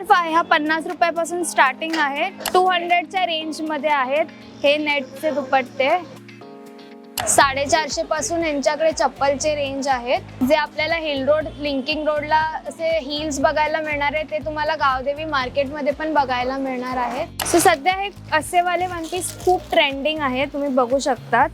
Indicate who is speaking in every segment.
Speaker 1: Scarf आहे हा 50 रुपयापासून स्टार्टिंग आहे. 200च्या रेंज मध्ये आहेत हे नेटचे दुपट्टे. 450 पासून यांच्याकडे चप्पलचे रेंज आहेत जे आपल्याला हिल रोड लिंकिंग रोडला असे हिल्स बघायला मिळणार आहे. ते तुम्हाला गावदेवी मार्केटमध्ये पण बघायला मिळणार आहे. सो सध्या हे असेवाले वन पीस खूप ट्रेंडिंग आहे, तुम्ही बघू शकतात.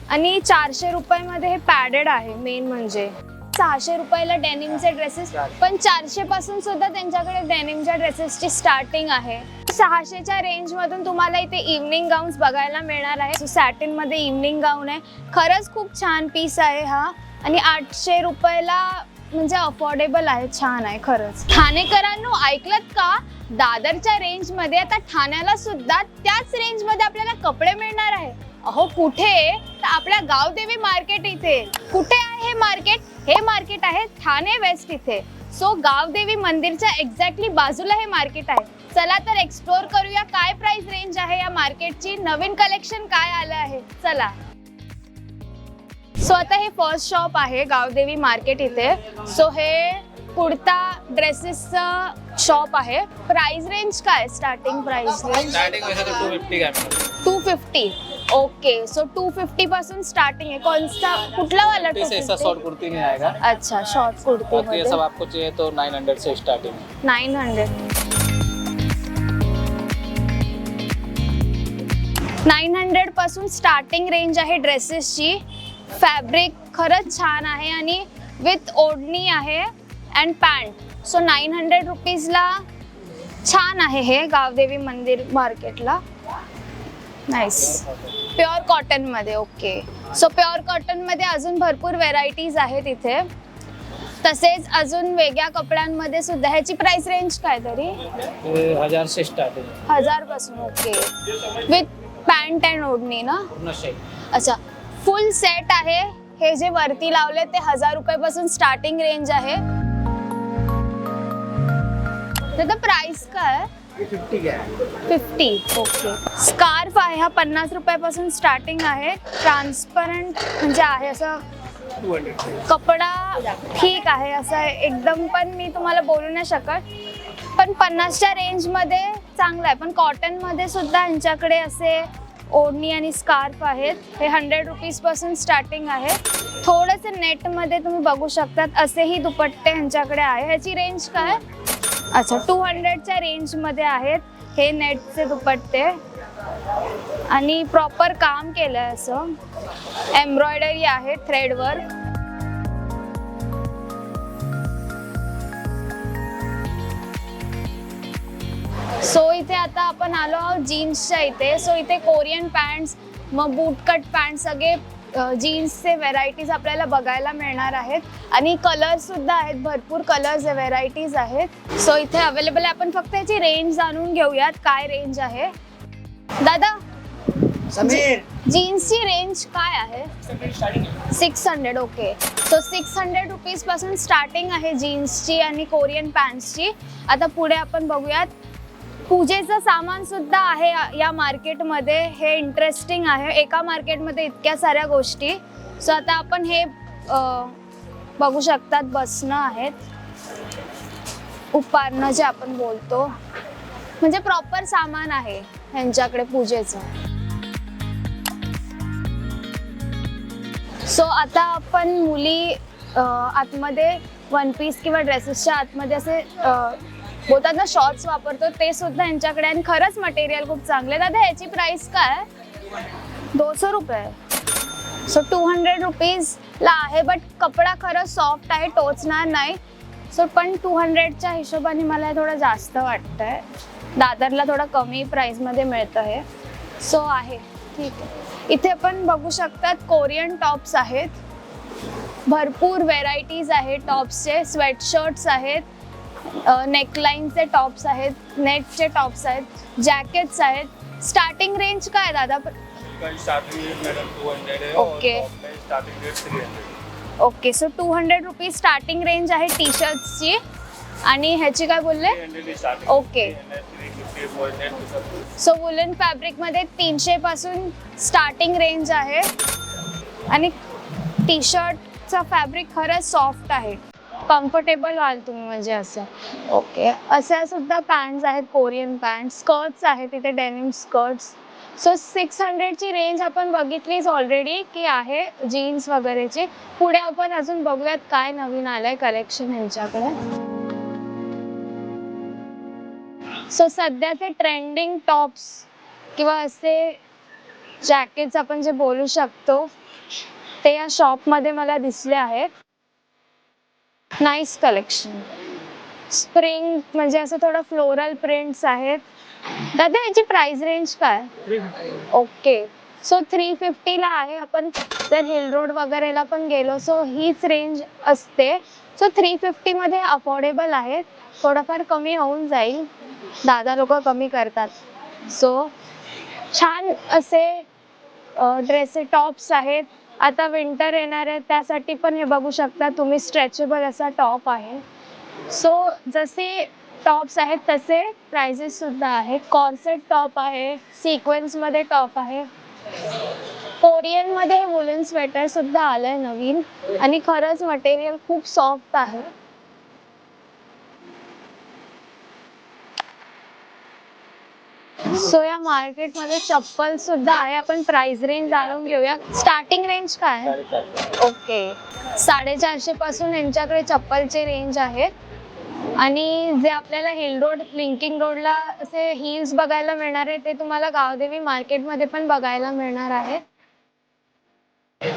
Speaker 1: आणि 400 रुपयामध्ये हे पॅडेड आहे. मेन म्हणजे 600 रुपयाला डेनिमचे ड्रेसेस, पण 400 पासून सुद्धा त्यांच्याकडे डेनिमच्या ड्रेसेसची स्टार्टिंग आहे. 600च्या रेंज मधून तुम्हाला इथे इव्हनिंग गाऊन्स बघायला मिळणार आहे. सॅटिन मध्ये इव्हनिंग गाऊन आहे. खरंच खूप छान पीस आहे हा. आणि 800 रुपयाला म्हणजे अफोर्डेबल आहे, छान आहे खरंच. ठाणेकरांनो ऐकलत का, दादरच्या रेंज मध्ये आता ठाण्याला सुद्धा त्याच रेंज मध्ये आपल्याला कपडे मिळणार आहे. अहो कुठे, तर आपल्या गावदेवी मार्केट इथे. कुठे आहे हे मार्केट? हे मार्केट आहे ठाणे वेस्ट इथे. सो गावदेवी मंदिरच्या एक्झॅक्टली बाजूला हे मार्केट आहे. चला तर एक्सप्लोर करूया काय प्राइस रेंज आहे या मार्केटची, नवीन कलेक्शन काय आलं आहे. चला. सो आता हे फर्स्ट शॉप आहे गावदेवी मार्केट इथे. सो हे कुर्ता ड्रेसेसचं शॉप आहे. प्राइस रेंज काय, स्टार्टिंग प्राइस रेंज?
Speaker 2: स्टार्टिंग वैसे तो 250 का है.
Speaker 1: 250. ओके, सो 250 पासून स्टार्टिंग है. कौन सा, कुठला वाला?
Speaker 2: पीस ऐसा शॉर्ट कुर्ती में आएगा.
Speaker 1: अच्छा, शॉर्ट कुर्ती
Speaker 2: बाकी ये
Speaker 1: मध्ये
Speaker 2: सब आपको चाहिए तो 900 से स्टार्टिंग है.
Speaker 1: 900. 900 पासून स्टार्टिंग रेंज आहे ड्रेसेसची. फॅब्रिक खरंच छान आहे आणि विथ ओढणी आहे अँड पॅन्ट. सो 900 रुपीजला छान आहे हे गावदेवी मंदिर मार्केटला. नाईस. प्युअर कॉटन मध्ये. ओके, सो प्युअर कॉटन मध्ये अजून भरपूर व्हेरायटीज आहेत इथे. तसेच अजून वेगळ्या कपड्यांमध्ये सुद्धा. ह्याची प्राइस रेंज काय तरी?
Speaker 2: 1000 से स्टार्टिंग है.
Speaker 1: 1000 पासून. ओके, विथ पॅन्ट अँड ओढणी ना?
Speaker 2: पूर्ण सेट.
Speaker 1: अच्छा, फुल सेट आहे. हे जे वरती लावले ते 1000 रुपयापासून स्टार्टिंग रेंज आहे. त्याचं प्राइस काय? 50. ओके. स्कार्फ आहे हा 50 रुपयापासून स्टार्टिंग आहे. ट्रान्सपरंट म्हणजे आहे असं कपडा ठीक आहे, असं एकदम पण मी तुम्हाला बोलू नाही शकत. पण 50च्या रेंजमध्ये चांगलं आहे. पण कॉटनमध्ये सुद्धा यांच्याकडे असे ओढणी आणि स्कार्फ आहेत. हे 100 रुपीज पासून स्टार्टिंग आहे. थोडंसं नेटमध्ये तुम्ही बघू शकतात असेही दुपट्टे ह्यांच्याकडे आहे. ह्याची रेंज काय? अच्छा, 200च्या रेंजमध्ये आहेत हे नेटचे दुपट्टे. आणि प्रॉपर काम केलं आहे, असं एम्ब्रॉयडरी आहे थ्रेडवर्क. सो इथे आता आपण आलो आहोत जीन्सच्या इथे. सो इथे कोरियन पॅन्ट्स, मग बूट कट पॅन्ट, सगळे जीन्सचे व्हेरायटीज आपल्याला बघायला मिळणार आहेत. आणि कलर्स सुद्धा आहेत, भरपूर कलर्स व्हेरायटीज आहेत. सो इथे अवेलेबल आहे. आपण फक्त याची रेंज जाणून घेऊयात काय रेंज आहे. दादा, जीन्सची रेंज काय आहे? 600. ओके, सो 600 रुपीज पासून स्टार्टिंग आहे जीन्सची आणि कोरियन पॅन्ट्सची. आता पुढे आपण बघूयात. पूजेचं सामान सुद्धा आहे या मार्केटमध्ये. हे इंटरेस्टिंग आहे, एका मार्केटमध्ये इतक्या साऱ्या गोष्टी. सो आता आपण हे बघू शकतात, बसणं आहेत, उपारणं जे आपण बोलतो, म्हणजे प्रॉपर सामान आहे ह्यांच्याकडे पूजेचं. सो आता आपण मुली आतमध्ये वन पीस किंवा ड्रेसेसच्या आतमध्ये असे बोलतात ना शॉर्ट्स वापरतो, ते सुद्धा यांच्याकडे. आणि खरंच मटेरियल खूप चांगले. दादा ह्याची प्राइस काय? 200 रुपये. सो 200 रुपीजला आहे. बट कपडा खरंच सॉफ्ट आहे, टोचणार नाही. सो पण 200च्या हिशोबाने मला थोडं जास्त वाटतंय. दादरला थोडं कमी प्राइसमध्ये मिळतं हे. सो आहे ठीक आहे. इथे पण बघू शकतात कोरियन टॉप्स आहेत. भरपूर व्हेरायटीज आहेत टॉप्सचे. स्वेटशर्ट्स आहेत, नेकलाईनचे टॉप्स आहेत, नेटचे टॉप्स आहेत, जॅकेट्स आहेत. स्टार्टिंग रेंज काय दादा? Okay okay, so 200 rupees starting range आहे टी शर्ट्सची. आणि ह्याची काय बोलले? ओके, सो वुलन फॅब्रिकमध्ये 300 पासून स्टार्टिंग रेंज आहे. आणि टी शर्टचा फॅब्रिक खरंच सॉफ्ट आहे. कम्फर्टेबल व्हाल तुम्ही म्हणजे असं. ओके, अशा सुद्धा पॅन्ट्स आहेत, कोरियन पॅन्ट, स्कर्ट्स आहेत तिथे, डेनिम स्कर्ट्स. सो 600ची रेंज आपण बघितलीच ऑलरेडी की आहे जीन्स वगैरेची. पुढे आपण अजून बघूयात काय नवीन आलंय कलेक्शन ह्यांच्याकडे. सो सध्याचे ट्रेंडिंग टॉप्स किंवा असे जॅकेट्स आपण जे बोलू शकतो ते या शॉपमध्ये मला दिसले आहेत. Nice collection. स्प्रिंग म्हणजे असं थोडं फ्लोरल प्रिंट्स आहेत. दादा याची प्राइस रेंज काय?
Speaker 2: 350.
Speaker 1: ओके, सो 350ला आहे. आपण जर हिल रोड वगैरेला पण गेलो सो हीच रेंज असते. सो 350 मध्ये अफोर्डेबल आहे. थोडंफार कमी होऊन जाईल, दादा लोक कमी करतात. सो छान असे ड्रेसेस टॉप्स आहेत. आता विंटर येणार आहे त्यासाठी पण हे बघू शकता तुम्ही, स्ट्रेचेबल असा टॉप आहे. सो जसे टॉप्स आहेत तसे प्राइजेस सुद्धा आहेत. कॉर्सेट टॉप आहे, सिक्वेन्स मध्ये टॉप आहे, कोरियन मध्ये वुलन स्वेटर सुद्धा आलंय नवीन आणि खरंच मटेरियल खूप सॉफ्ट आहे. सो या मार्केट मध्ये चप्पल सुद्धा आहे. आपण प्राइस रेंज जाणून घेऊया. स्टार्टिंग रेंज काय आहे?
Speaker 2: 450.
Speaker 1: ओके, 450 पासून यांच्याकडे चप्पलचे रेंज आहेत. आणि जे आपल्याला हिल रोड, लिंकिंग रोडला असे हिल्स बघायला मिळणार आहे ते तुम्हाला गावदेवी मार्केटमध्ये पण बघायला मिळणार आहे.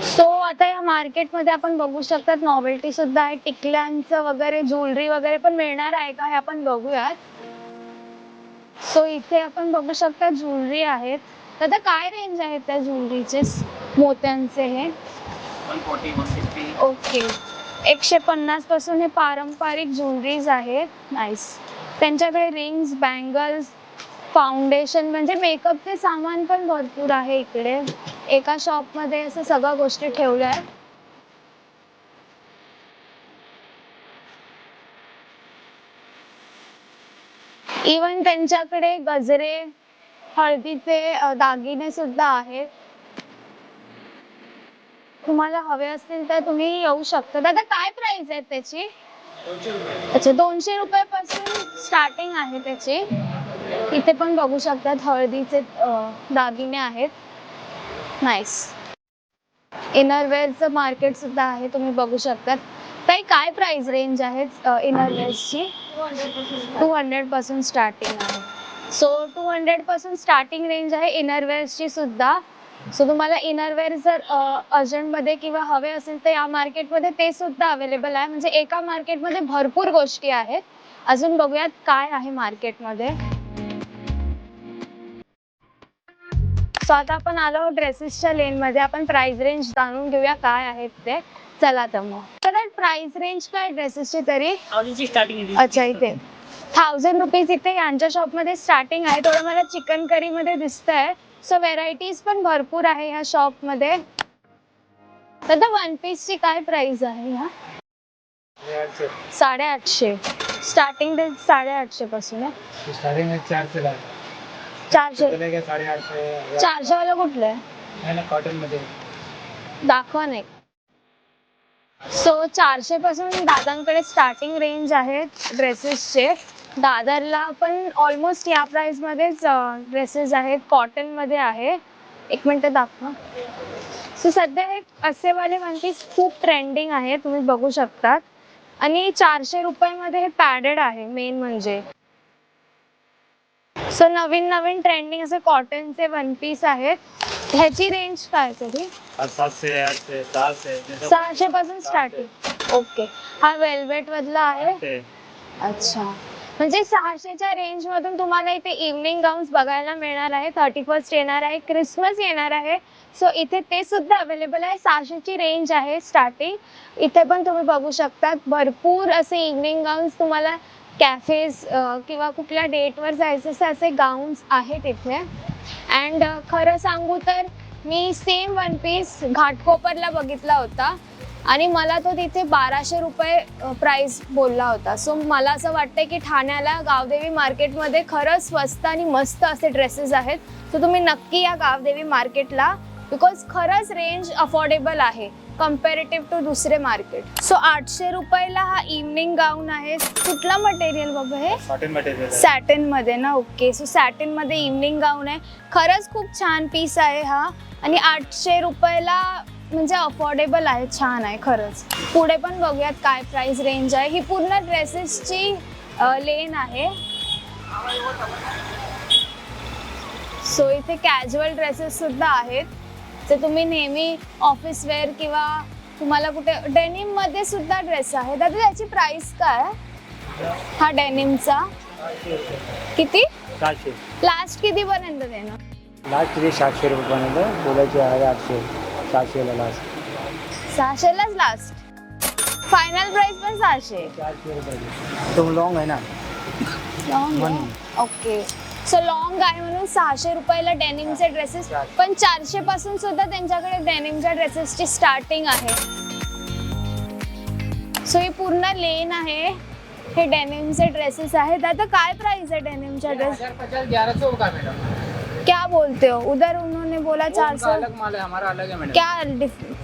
Speaker 1: सो आता या मार्केटमध्ये आपण बघू शकतात नॉवेल्टी सुद्धा आहे. टिकल्यांचं वगैरे ज्वेलरी वगैरे पण मिळणार आहे का हे आपण बघूयात. सो इथे आपण बघू शकता ज्वेलरी आहेत. दादा काय रेंज आहेत त्या ज्वेलरीचे, मोत्यांचे हे?
Speaker 2: 140, 150.
Speaker 1: ओके, 150 पासून हे पारंपरिक ज्वेलरीज आहेत. नाईस. त्यांच्याकडे रिंग्स, बँगल्स, फाउंडेशन म्हणजे मेकअपचे सामान पण भरपूर आहे इकडे. एका शॉपमध्ये असं सगळ्या गोष्टी ठेवल्या आहेत. इवन त्यांच्याकडे गजरे, हळदीचे दागिने सुद्धा आहेत. तुम्हाला हवे असतील तर तुम्ही येऊ शकता. दादा काय प्राइस आहे त्याची?
Speaker 2: 200.
Speaker 1: अच्छा, 200 रुपयापासून स्टार्टिंग आहे त्याची. इथे पण बघू शकतात हळदीचे दागिने आहेत. नाईस. इनरवेअरचं मार्केट सुद्धा आहे, तुम्ही बघू शकतात. ताई काय प्राइस रेंज आहे इनरवेअर्सची? 200 पासून स्टार्टिंग आहे. सो 200 पासून स्टार्टिंग रेंज आहे इनरवेअर्सची सुद्धा. सो तुम्हाला इनरवेअर जर अर्जंटमध्ये किंवा हवे असेल तर या मार्केटमध्ये ते सुद्धा अवेलेबल आहे. म्हणजे एका मार्केटमध्ये भरपूर गोष्टी आहेत. अजून बघूयात काय आहे मार्केटमध्ये. सो आता आपण आलो ड्रेसेसच्या लेनमध्ये. आपण प्राइस रेंज जाणून घेऊया काय आहेत ते. चला तर मग. तर प्राइस रेंज काय ड्रेसेसची तरी?
Speaker 2: स्टार्टिंग.
Speaker 1: अच्छा, इथे 1000 रुपीज इथे यांच्या शॉपमध्ये स्टार्टिंग आहे. थोडं मला चिकन करी मध्ये दिसतंय. सो व्हेरायटीज पण भरपूर आहे ह्या शॉपमध्ये. तर वन पीसची काय प्राइस आहे ह्या? 850. स्टार्टिंग रेंज 850 पासून आहे.
Speaker 2: स्टार्टिंग 400 ला.
Speaker 1: 400.
Speaker 2: 850.
Speaker 1: 400 वाला कुठलं आहे?
Speaker 2: आहे ना कॉटन मध्ये.
Speaker 1: दाखवा नाही. सो 400 पासून दादांकडे स्टार्टिंग रेंज आहे ड्रेसेसचे. दादरला पण ऑलमोस्ट या प्राइस मध्येच ड्रेसेस आहेत. कॉटन मध्ये आहे. एक मिनिट दाखवा. सो सध्या हे असेवाले वन पीस खूप ट्रेंडिंग आहे, तुम्ही बघू शकता. आणि 400 रुपयामध्ये हे पॅडेड आहे मेन म्हणजे. सो नवीन नवीन ट्रेंडिंग असे कॉटनचे वन पीस आहेत. ह्याची रेंज काय तरी?
Speaker 2: 700, 800, 400.
Speaker 1: 600 पासून स्टार्टिंग. ओके, हा वेल्वेट मधला आहे. अच्छा, म्हणजे 600च्या रेंज मधून तुम्हाला इथे इव्हनिंग गाऊन्स बघायला मिळणार आहे. 31st येणार आहे, क्रिसमस येणार आहे. सो इथे ते सुद्धा अवेलेबल आहे. 600ची रेंज आहे स्टार्टिंग. इथे पण तुम्ही बघू शकता भरपूर असे इव्हनिंग गाऊन्स तुम्हाला कॅफेज किंवा कुठल्या डेटवर जायचं असे गाऊन्स आहेत इथे. अँड खरं सांगू तर मी सेम वन पीस घाटकोपरला बघितला होता आणि मला तो तिथे 1200 रुपये प्राइस बोलला होता. सो मला असं वाटतं की ठाण्याला गावदेवी मार्केटमध्ये खरंच स्वस्त आणि मस्त असे ड्रेसेस आहेत. सो तुम्ही नक्की या गावदेवी मार्केटला, बिकॉज खरंच रेंज अफोर्डेबल आहे. कम्पॅरेटिव्ह टू दुसरे मार्केट. सो 800 रुपयाला हा इव्हनिंग गाऊन आहे. कुठला मटेरियल बाबा हे?
Speaker 2: कॉटन मटेरियल आहे.
Speaker 1: सॅटिन मध्ये ना. ओके. सो सॅटिन मध्ये इव्हनिंग गाऊन आहे. खरंच खूप छान पीस आहे हा आणि 800 रुपयाला म्हणजे अफोर्डेबल आहे. छान आहे खरंच. पुढे पण बघूयात काय प्राइस रेंज आहे. ही पूर्ण ड्रेसेसची लेन आहे. सो इथे कॅज्युअल ड्रेसेस सुद्धा आहेत जे तुम्ही नेहमी ऑफिस वेअर किंवा तुम्हाला कुठे डेनिम मध्ये सुद्धा ड्रेस आहे. दादा त्याची प्राइस काय? हा डेनिमचा
Speaker 2: 700 रुपये.
Speaker 1: किती?
Speaker 2: 700.
Speaker 1: लास्ट किती पर्यंत देणार?
Speaker 2: लास्ट किती 700 रुपयापर्यंत बोलायचे आहे. 800 700ला लास्ट.
Speaker 1: 600लाच लास्ट. फायनल प्राइस पण 600.
Speaker 2: 400 रुपये. तो लॉंग आहे ना.
Speaker 1: लॉंग. ओके. सो लॉंग आहे म्हणून 600 रुपयाला डेनिमचे ड्रेसेस. पण 400 पासून सुद्धा त्यांच्याकडे डेनिमच्या ड्रेसेसची स्टार्टिंग आहे. सो ही पूर्ण लेन आहे. हे डेनिमचे ड्रेसेस आहेत. आता काय प्राइस आहे डेनिमच्या ड्रेस?
Speaker 2: 1100 का मैडम?
Speaker 1: क्या बोलते हो? उधर उन्होंने बोला 400.
Speaker 2: अलग माल है, हमारा अलग है मैडम.
Speaker 1: क्या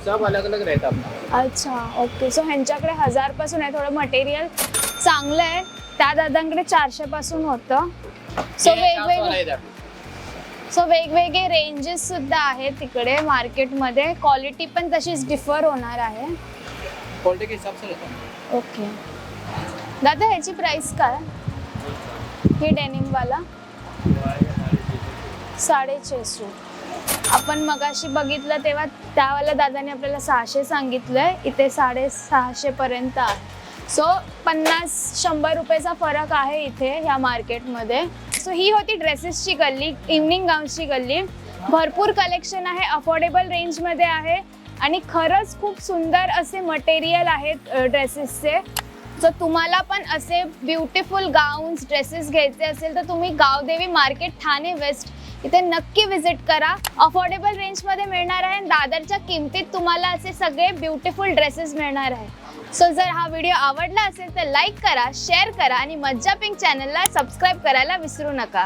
Speaker 2: सब अलग अलग रहता अपना.
Speaker 1: अच्छा. ओके. सो ह्यांच्याकडे 1000 पासून आहे. थोडं मटेरियल चांगलं आहे. त्या दादांकडे 400 पासून होतं. सो वेगवेगळे रेंजेस सुद्धा आहेत तिकडे मार्केटमध्ये. क्वालिटी पण तशीच डिफर होणार आहे.
Speaker 2: क्वालिटी के हिसाब से रहता है.
Speaker 1: ओके. दादा ह्याची प्राइस काय? हे डेनिमवाला 650. आपण मगाशी बघितलं तेव्हा त्यावाला दादाने आपल्याला 600 सांगितलंय. इथे 650 पर्यंत आहे. सो 50-100 रुपयाचा फरक आहे इथे ह्या मार्केटमध्ये. सो ही होती ड्रेसेसची गल्ली, इव्हनिंग गाऊन्सची गल्ली. भरपूर कलेक्शन आहे, अफोर्डेबल रेंजमध्ये आहे आणि खरंच खूप सुंदर असे मटेरियल आहेत ड्रेसेसचे. जर तुम्हाला पण असे ब्युटिफुल गाऊन्स ड्रेसेस घ्यायचे असेल तर तुम्ही गावदेवी मार्केट ठाणे वेस्ट इथे नक्की विजिट करा. अफोर्डेबल रेंजमध्ये मिळणार आहे. दादरच्या किमतीत तुम्हाला असे सगळे ब्युटिफुल ड्रेसेस मिळणार आहे. सो जर हा व्हिडिओ आवडला असेल तर लाईक करा, शेअर करा आणि मज्जा पिंक चॅनलला सबस्क्राईब करायला विसरू नका.